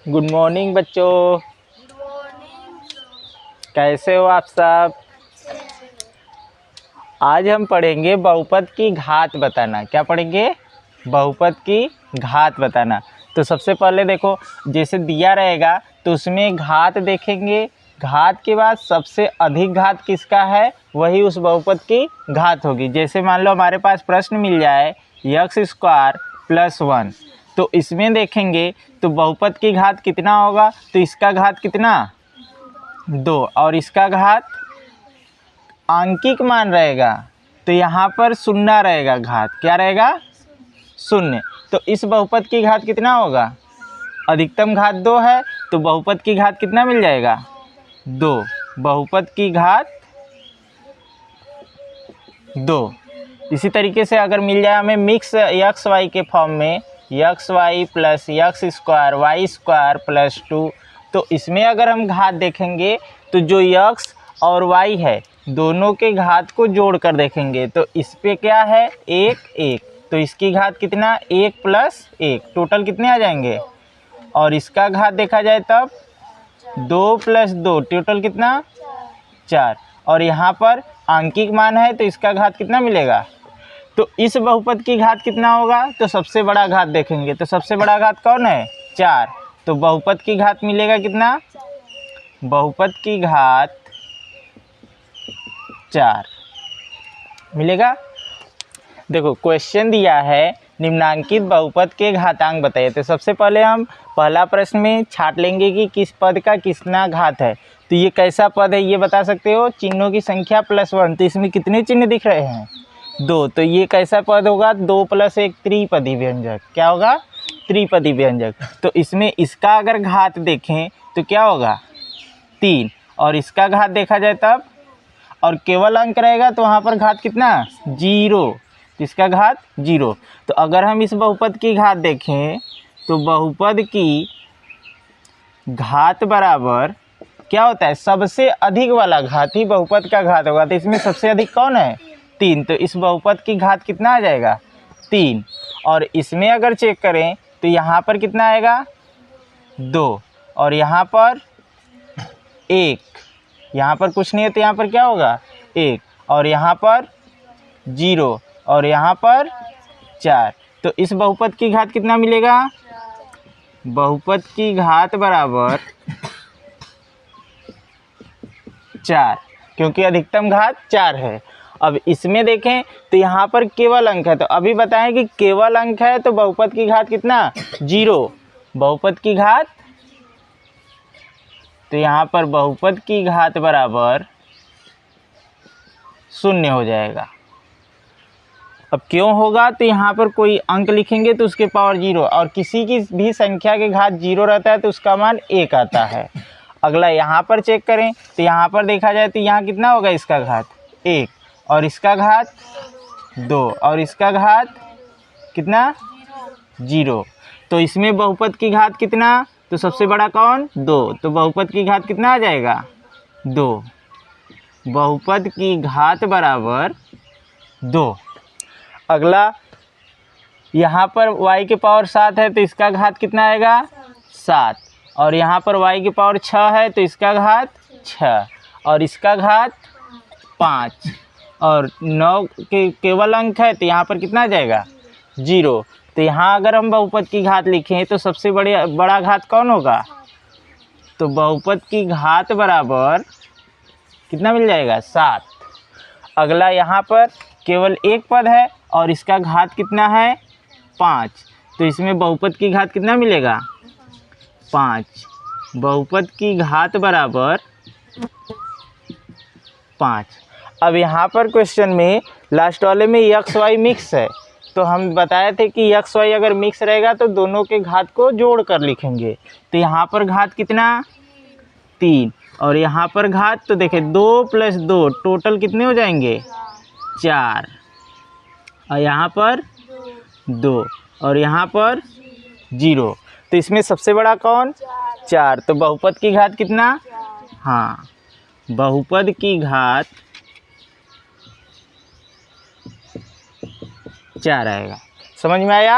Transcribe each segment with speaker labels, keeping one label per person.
Speaker 1: Good morning बच्चों, कैसे हो आप सब। आज हम पढ़ेंगे बहुपद की घात बताना। क्या पढ़ेंगे? बहुपद की घात बताना। तो सबसे पहले देखो, जैसे दिया रहेगा तो उसमें घात देखेंगे। घात के बाद सबसे अधिक घात किसका है वही उस बहुपद की घात होगी। जैसे मान लो हमारे पास प्रश्न मिल जाए x² + 1, तो इसमें देखेंगे तो बहुपद की घात कितना होगा, तो इसका घात कितना 2 और इसका घात आंकिक मान रहेगा तो यहाँ पर शून्य रहेगा। घात क्या रहेगा? शून्य। तो इस बहुपद की घात कितना होगा? अधिकतम घात 2 है तो बहुपद की घात कितना मिल जाएगा? 2। बहुपद की घात 2। इसी तरीके से अगर मिल जाए हमें मिक्स एक्स वाई के फॉर्म में xy + x² y² + 2, तो इसमें अगर हम घात देखेंगे तो जो x और y है दोनों के घात को जोड़ कर देखेंगे तो इस पे क्या है 1 1, तो इसकी घात कितना 1 + 1, टोटल कितने आ जाएंगे। और इसका घात देखा जाए तब 2 + 2, टोटल कितना 4। और यहाँ पर आंकिक मान है तो इसका घात कितना मिलेगा। तो इस बहुपद की घात कितना होगा, तो सबसे बड़ा घात देखेंगे तो सबसे बड़ा घात कौन है 4, तो बहुपद की घात मिलेगा कितना, बहुपद की घात 4 मिलेगा। देखो क्वेश्चन दिया है निम्नांकित बहुपद के घातांक बताइए। तो सबसे पहले हम पहला प्रश्न में छाट लेंगे कि किस पद का कितना घात है। तो ये कैसा पद है ये बता सकते हो, चिन्हों की संख्या +1, तो इसमें कितने चिन्ह दिख रहे हैं 2, तो ये कैसा पद होगा 2 + 1 त्रिपदी व्यंजक। क्या होगा? त्रिपदी व्यंजक। तो इसमें इसका अगर घात देखें तो क्या होगा 3, और इसका घात देखा जाए तब, और केवल अंक रहेगा तो वहाँ पर घात कितना 0, इसका घात 0। तो अगर हम इस बहुपद की घात देखें तो बहुपद की घात बराबर क्या होता है, सबसे अधिक वाला घात ही बहुपद का घात होगा। तो इसमें सबसे अधिक कौन है 3, तो इस बहुपद की घात कितना आ जाएगा 3। और इसमें अगर चेक करें तो यहाँ पर कितना आएगा 2, और यहाँ पर 1, यहाँ पर कुछ नहीं है तो यहाँ पर क्या होगा 1, और यहाँ पर 0, और यहाँ पर 4। तो इस बहुपद की घात कितना मिलेगा, बहुपद की घात बराबर 4, क्योंकि अधिकतम घात 4 है। अब इसमें देखें तो यहाँ पर केवल अंक है, तो अभी बताएं कि केवल अंक है तो बहुपद की घात कितना 0, बहुपद की घात, तो यहाँ पर बहुपद की घात बराबर 0 हो जाएगा। अब क्यों होगा, तो यहाँ पर कोई अंक लिखेंगे तो उसके पावर 0, और किसी की भी संख्या के घात 0 रहता है तो उसका मान 1 आता है। अगला यहाँ पर चेक करें तो यहाँ पर देखा जाए तो यहाँ कितना होगा इसका घात 1, और इसका घात 2, और इसका घात कितना 0। तो इसमें बहुपद की घात कितना, तो सबसे बड़ा कौन 2, तो बहुपद की घात कितना आ जाएगा 2, बहुपद की घात बराबर 2। अगला यहाँ पर y के पावर 7 है तो इसका घात कितना आएगा 7, और यहाँ पर y के पावर 6 है तो इसका घात 6, और इसका घात 5, और 9 के केवल अंक है तो यहाँ पर कितना आ जाएगा 0। तो यहाँ अगर हम बहुपद की घात लिखें तो सबसे बड़ा घात कौन होगा, तो बहुपद की घात बराबर कितना मिल जाएगा 7। अगला यहाँ पर केवल एक पद है और इसका घात कितना है 5, तो इसमें बहुपद की घात कितना मिलेगा 5, बहुपद की घात बराबर 5। अब यहाँ पर क्वेश्चन में लास्ट वाले में एक्स वाई मिक्स है, तो हम बताए थे कि एक्स वाई अगर मिक्स रहेगा तो दोनों के घात को जोड़ कर लिखेंगे। तो यहाँ पर घात कितना 3, और यहाँ पर घात तो देखें 2 + 2, टोटल कितने हो जाएंगे 4, और यहाँ पर 2, और यहाँ पर 0। तो इसमें सबसे बड़ा कौन 4, तो बहुपद की घात कितना, हाँ बहुपद की घात 4 आएगा। समझ में आया?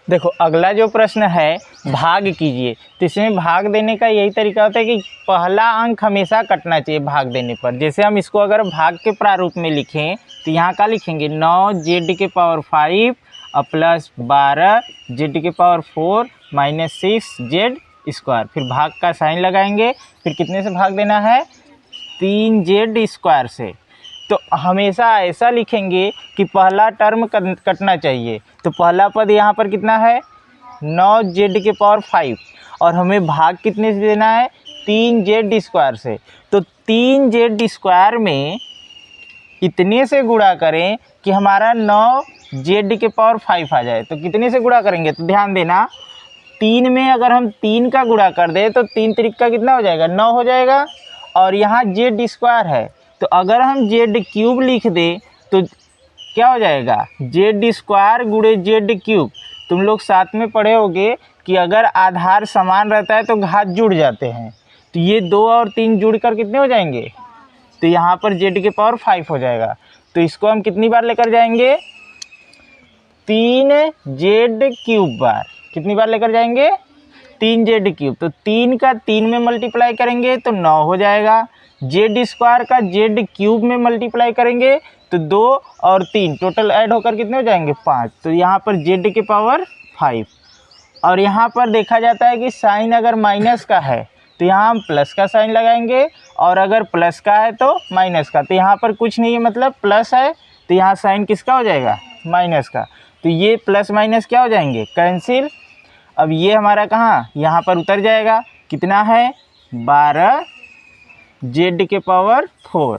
Speaker 1: देखो अगला जो प्रश्न है भाग कीजिए, तो इसमें भाग देने का यही तरीका होता है कि पहला अंक हमेशा कटना चाहिए भाग देने पर। जैसे हम इसको अगर भाग के प्रारूप में लिखें तो यहाँ का लिखेंगे 9z⁵ plus 12z⁴ minus 6z²। फिर भाग का साइन लगाएंगे, फिर कितने से भाग देना है 3z² से। तो हमेशा ऐसा लिखेंगे कि पहला टर्म कटना चाहिए। तो पहला पद यहाँ पर कितना है 9z⁵ और हमें भाग कितने से देना है 3z² से। तो 3z² में इतने से गुणा करें कि हमारा 9z⁵ आ जाए। तो कितने से गुणा करेंगे, तो ध्यान देना 3 में अगर हम 3 का गुणा कर दें तो 3 त्रिक कितना हो जाएगा 9 हो जाएगा। और यहाँ z² है, तो अगर हम z³ लिख दें तो क्या हो जाएगा z² गुणे z³। तुम लोग साथ में पढ़े होगे कि अगर आधार समान रहता है तो घात जुड़ जाते हैं। तो ये 2 और 3 जुड़कर कितने हो जाएंगे, तो यहाँ पर z⁵ हो जाएगा। तो इसको हम कितनी बार लेकर जाएंगे 3z³ बार। कितनी बार लेकर जाएंगे 3z³। तो 3 का 3 में मल्टीप्लाई करेंगे तो 9 हो जाएगा। z² का z³ में मल्टीप्लाई करेंगे तो 2 और 3 टोटल ऐड होकर कितने हो जाएंगे 5। तो यहाँ पर z⁵ और यहाँ पर देखा जाता है कि साइन अगर माइनस का है तो यहाँ हम प्लस का साइन लगाएंगे, और अगर प्लस का है तो माइनस का। तो यहाँ पर कुछ नहीं है, मतलब प्लस है तो यहाँ साइन किसका हो जाएगा माइनस का। तो ये प्लस माइनस क्या हो जाएंगे कैंसिल। अब ये हमारा कहाँ यहाँ पर उतर जाएगा, कितना है 12z⁴।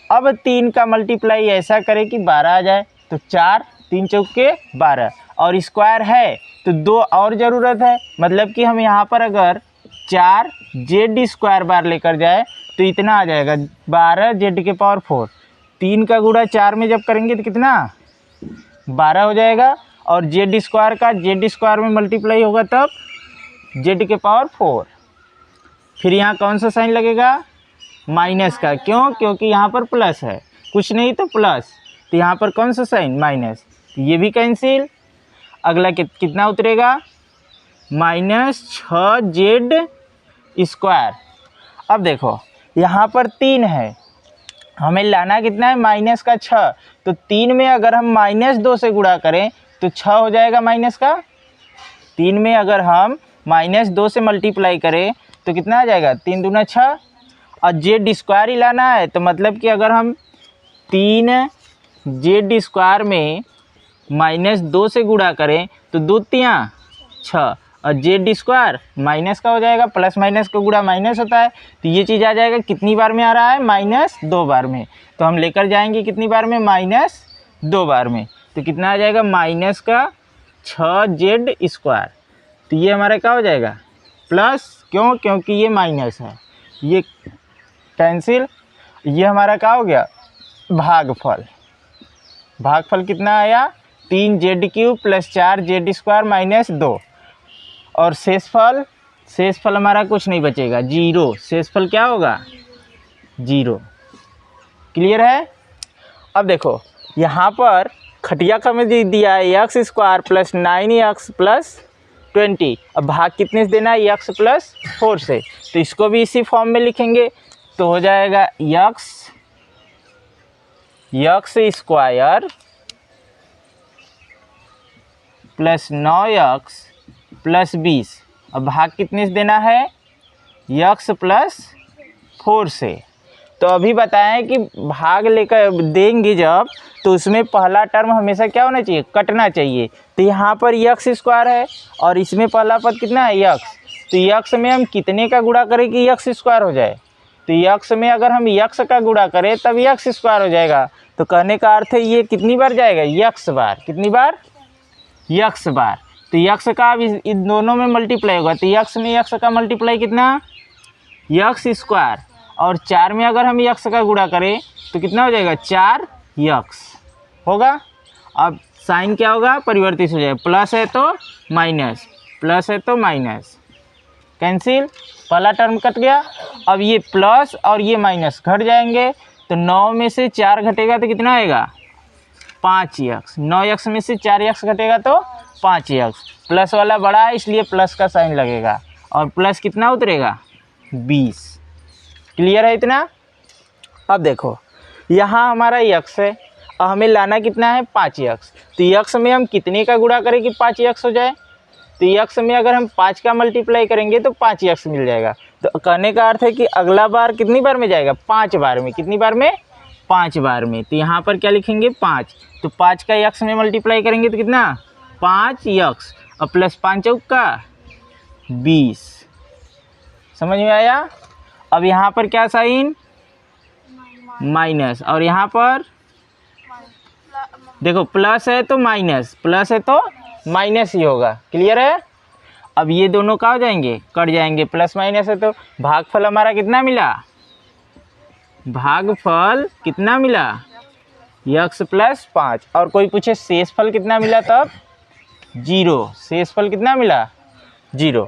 Speaker 1: अब 3 का मल्टीप्लाई ऐसा करें कि 12 आ जाए। तो 4 3 चौके 12 और स्क्वायर है तो 2 और ज़रूरत है, मतलब कि हम यहाँ पर अगर 4z² बार लेकर जाए तो इतना आ जाएगा 12z⁴। 3 का गुणा 4 में जब करेंगे तो कितना 12 हो जाएगा, और z² का z² में मल्टीप्लाई होगा तब z⁴। फिर यहाँ कौन सा साइन लगेगा माइनस का। क्यों, क्योंकि यहाँ पर प्लस है, कुछ नहीं तो प्लस। तो यहाँ पर कौन सा साइन माइनस, तो ये भी कैंसिल। अगला कितना उतरेगा -6z²। अब देखो यहाँ पर 3 है, हमें लाना कितना है माइनस का 6। तो 3 में अगर हम -2 से गुणा करें तो 6 हो जाएगा माइनस का। 3 में अगर हम -2 से मल्टीप्लाई करें तो कितना आ जाएगा 3 दूना 6। और z² ही लाना है, तो मतलब कि अगर हम 3z² में -2 से गुणा करें तो 2 तियाँ 6, और z² माइनस का हो जाएगा। प्लस माइनस का गुणा माइनस होता है, तो ये चीज़ आ जाएगा कितनी बार में आ रहा है -2 बार में। तो हम लेकर जाएंगे कितनी बार में -2 बार में। तो कितना आ जाएगा -6z²। तो ये हमारा क्या हो जाएगा प्लस, क्यों, क्योंकि ये माइनस है, ये कैंसिल। ये हमारा क्या हो गया भागफल। भागफल कितना आया 3z³ प्लस 4z² माइनस 2। और शेषफल हमारा कुछ नहीं बचेगा 0। शेषफल क्या होगा 0। क्लियर है। अब देखो यहाँ पर खटिया का में दिया है x² प्लस 9x प्लस 20। अब भाग कितने से देना है x प्लस 4 से। तो इसको भी इसी फॉर्म में लिखेंगे, तो हो जाएगा x² प्लस 9x प्लस 20। अब भाग कितने से देना है x प्लस 4 से। तो अभी बताएं कि भाग लेकर देंगे जब, तो उसमें पहला टर्म हमेशा क्या होना चाहिए कटना चाहिए। तो यहाँ पर x² है और इसमें पहला पद कितना है x। तो x में हम कितने का गुणा करें कि x² हो जाए। तो x में अगर हम x का गुणा करें तब x² हो जाएगा। तो कहने का अर्थ है ये कितनी बार जाएगा x बार। कितनी बार x बार। तो x का अब इन दोनों में मल्टीप्लाई होगा। तो x में x का मल्टीप्लाई कितना x², और 4 में अगर हम x का गुणा करें तो कितना हो जाएगा 4x होगा। अब साइन क्या होगा परिवर्तित हो जाएगा, प्लस है तो माइनस, प्लस है तो माइनस, कैंसिल। पहला टर्म कट गया। अब ये प्लस और ये माइनस घट जाएंगे। तो 9 में से 4 घटेगा तो कितना आएगा 5x, 9x में से 4x घटेगा तो 5x, प्लस वाला बड़ा है इसलिए प्लस का साइन लगेगा, और प्लस कितना उतरेगा 20। क्लियर है इतना। अब देखो यहाँ हमारा x है और हमें लाना कितना है 5x, तो x में हम कितने का गुणा करें कि 5x हो जाए, तो x में अगर हम 5 का मल्टीप्लाई करेंगे तो 5x मिल जाएगा। तो कहने का अर्थ है कि अगला बार कितनी बार में जाएगा 5 बार में, कितनी बार में 5 बार में। तो यहाँ पर क्या लिखेंगे 5, तो 5 का x में मल्टीप्लाई करेंगे तो कितना 5x और प्लस 5 चौका 20। समझ में आया। अब यहाँ पर क्या साइन माइनस, और यहाँ पर देखो प्लस है तो माइनस, प्लस है तो माइनस ही होगा। क्लियर है। अब ये दोनों का हो जाएंगे, कट जाएंगे, प्लस माइनस है तो भागफल हमारा कितना मिला, भागफल कितना मिला x प्लस 5, और कोई पूछे शेषफल कितना मिला तब 0, शेषफल कितना मिला 0।